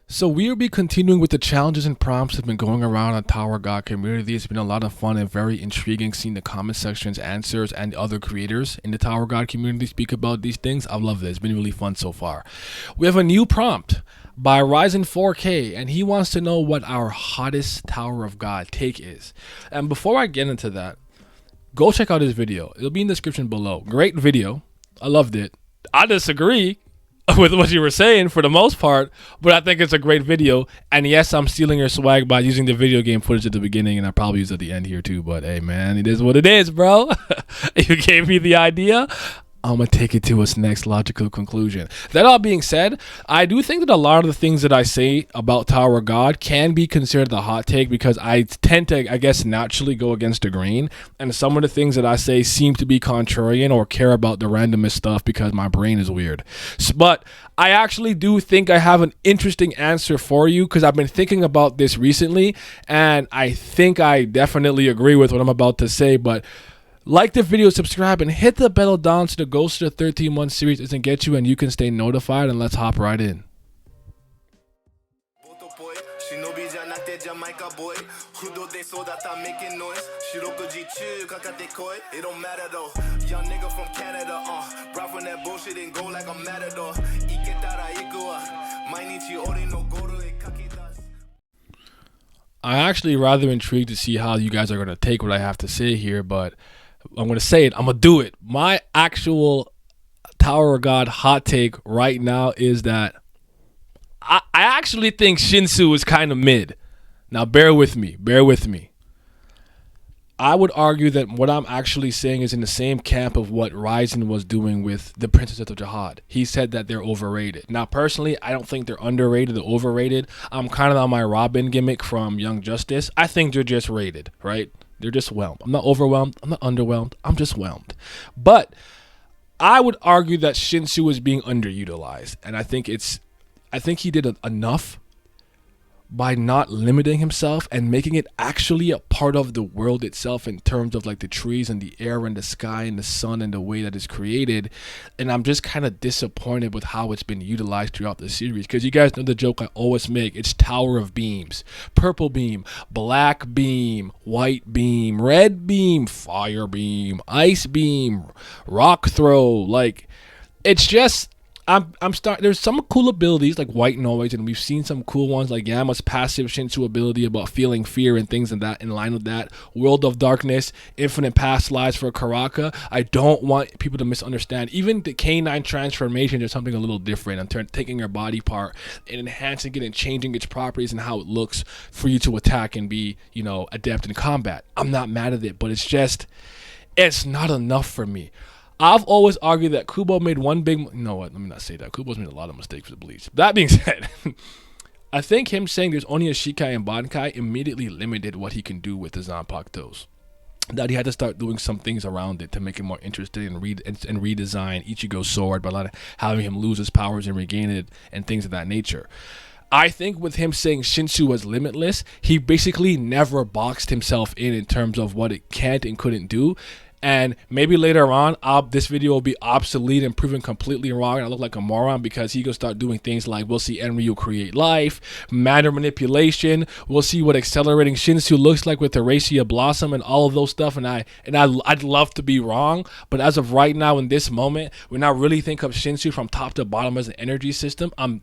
So we'll be continuing with the challenges and prompts that have been going around on Tower God community. It's been a lot of fun and very intriguing seeing the comment sections, answers, and other creators in the Tower God community speak about these things. I love this. It's been really fun so far. We have a new prompt by Ryzen 4K, and he wants to know what our hottest Tower of God take is. And before I get into that, go check out his video. It'll be in the description below. Great video. I loved it. I disagree with what you were saying for the most part, but I think it's a great video. And yes, I'm stealing your swag by using the video game footage at the beginning, and I probably use it at the end here too. But hey, man, it is what it is, bro. You gave me the idea. I'm going to take it to its next logical conclusion. That all being said, I do think that a lot of the things that I say about Tower of God can be considered a hot take because I tend to, I guess, naturally go against the grain. And some of the things that I say seem to be contrarian or care about the randomest stuff because my brain is weird. But I actually do think I have an interesting answer for you because I've been thinking about this recently. And I think I definitely agree with what I'm about to say. But like the video, subscribe, and hit the bell down so the Ghost of the 13-month series doesn't get you and you can stay notified. And let's hop right in. It don't matter though. Young nigga from Canada, brought from that bullshit and go like a matador. I'm actually rather intrigued to see how you guys are going to take what I have to say here, but I'm going to say it. I'm going to do it. My actual Tower of God hot take right now is that I actually think Shinsu is kind of mid. Now, bear with me. Bear with me. I would argue that what I'm actually saying is in the same camp of what Ryzen was doing with the Princess of the Jihad. He said that they're overrated. Now, personally, I don't think they're underrated or overrated. I'm kind of on my Robin gimmick from Young Justice. I think they're just rated, right? They're just whelmed. I'm not overwhelmed. I'm not underwhelmed. I'm just whelmed. But I would argue that Shinsu is being underutilized. And I think he did enough by not limiting himself and making it actually a part of the world itself in terms of like the trees and the air and the sky and the sun and the way that it's created. And I'm just kind of disappointed with how it's been utilized throughout the series because you guys know the joke I always make. It's Tower of Beams. Purple beam, black beam, white beam, red beam, fire beam, ice beam, rock throw. Like, it's just there's some cool abilities like white noise, and we've seen some cool ones like Yama's passive Shinsu ability about feeling fear and things and that in line with that. World of Darkness, infinite past lives for Karaka. I don't want people to misunderstand. Even the K9 transformation is something a little different. I'm taking your body part and enhancing it and changing its properties and how it looks for you to attack and be, adept in combat. I'm not mad at it, but it's not enough for me. I've always argued that Kubo made one big... You know what? Let me not say that. Kubo's made a lot of mistakes with Bleach. That being said, I think him saying there's only a Shikai and Bankai immediately limited what he can do with the Zanpakutos. That he had to start doing some things around it to make it more interesting and redesign Ichigo's sword by having him lose his powers and regain it and things of that nature. I think with him saying Shinsu was limitless, he basically never boxed himself in terms of what it can't and couldn't do. And maybe later on, this video will be obsolete and proven completely wrong, and I look like a moron because he gonna start doing things like we'll see Enryu create life, matter manipulation. We'll see what accelerating Shinsu looks like with Erasia Blossom and all of those stuff. And I'd love to be wrong, but as of right now, in this moment, when I really think of Shinsu from top to bottom as an energy system, I'm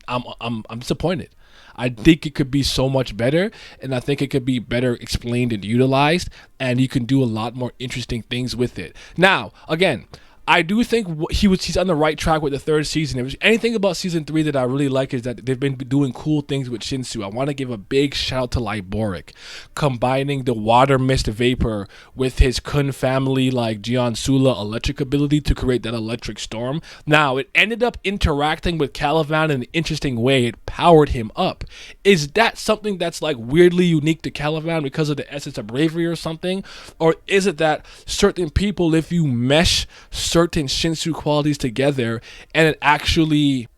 disappointed. I think it could be so much better, and I think it could be better explained and utilized, and you can do a lot more interesting things with it. Now, again, I do think he's on the right track with the third season. If there's anything about season 3 that I really like is that they've been doing cool things with Shinsu. I want to give a big shout out to Liboric, combining the water mist vapor with his Kun family like Jian Sula electric ability to create that electric storm. Now, it ended up interacting with Calivan in an interesting way. It powered him up. Is that something that's like weirdly unique to Calivan because of the essence of bravery or something? Or is it that certain people, if you mesh certain Shinsu qualities together and it actually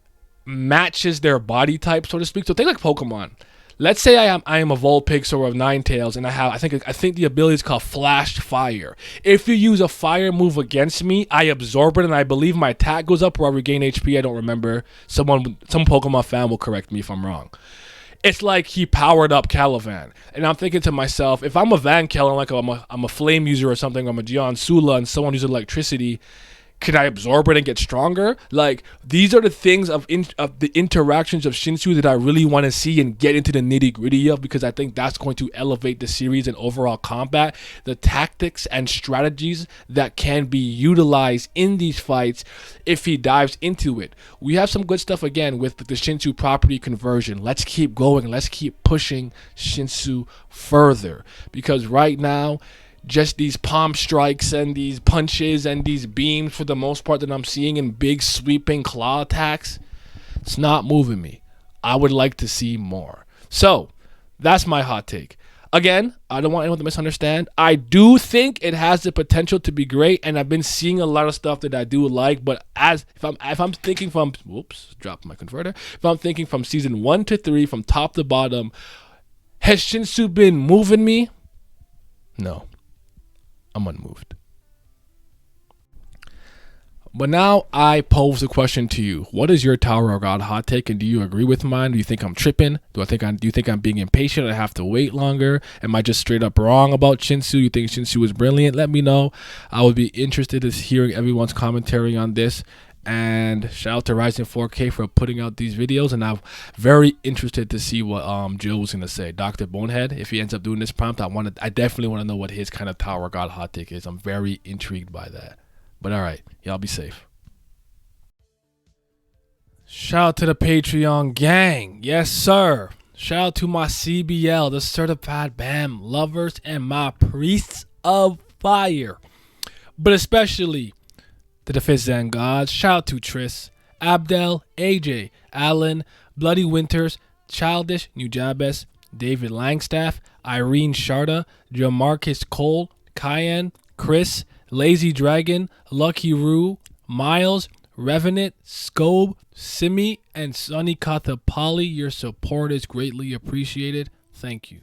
matches their body type, so to speak? So think like Pokemon. Let's say I am a Vulpix or a Ninetales, and I think the ability is called Flash Fire. If you use a fire move against me, I absorb it, and I believe my attack goes up or I regain HP. I don't remember. Some Pokemon fan will correct me if I'm wrong. it's like he powered up Calivan. And I'm thinking to myself, if I'm a Van Kellen, like I'm a flame user or something, I'm a Gian Sula and someone using electricity, can I absorb it and get stronger? Like, these are the things of the interactions of Shinsu that I really want to see and get into the nitty gritty of, because I think that's going to elevate the series and overall combat. The tactics and strategies that can be utilized in these fights if he dives into it. We have some good stuff again with the Shinsu property conversion. Let's keep going. Let's keep pushing Shinsu further, because right now, just these palm strikes and these punches and these beams for the most part that I'm seeing in big sweeping claw attacks, it's not moving me. I would like to see more. So that's my hot take. Again, I don't want anyone to misunderstand. I do think it has the potential to be great, and I've been seeing a lot of stuff that I do like. But if I'm thinking from dropped my converter. If I'm thinking from season 1 to 3, from top to bottom, has Shinsu been moving me? No. I'm unmoved. But now I pose the question to you. What is your Tower of God hot take, and do you agree with mine? Do you think I'm tripping? Do you think I'm being impatient? I have to wait longer? Am I just straight up wrong about Shinsu? You think Shinsu is brilliant? Let me know. I would be interested in hearing everyone's commentary on this. And shout out to Rising 4K for putting out these videos. And I'm very interested to see what Jill was gonna say. Dr. Bonehead, if he ends up doing this prompt, I definitely want to know what his kind of Tower of God hot take is. I'm very intrigued by that. But all right, y'all be safe. Shout out to the Patreon gang. Yes, sir. Shout out to my CBL, the Certified BAM lovers, and my priests of fire. But especially to the Fifth Zen gods. Shout out to Triss, Abdel, AJ, Alan, Bloody Winters, Childish, Nujabes, David Langstaff, Irene Sharda, Jamarcus Cole, Cayenne, Chris, Lazy Dragon, Lucky Roo, Miles, Revenant, Scobe, Simi, and Sunny Kathapali. Your support is greatly appreciated. Thank you.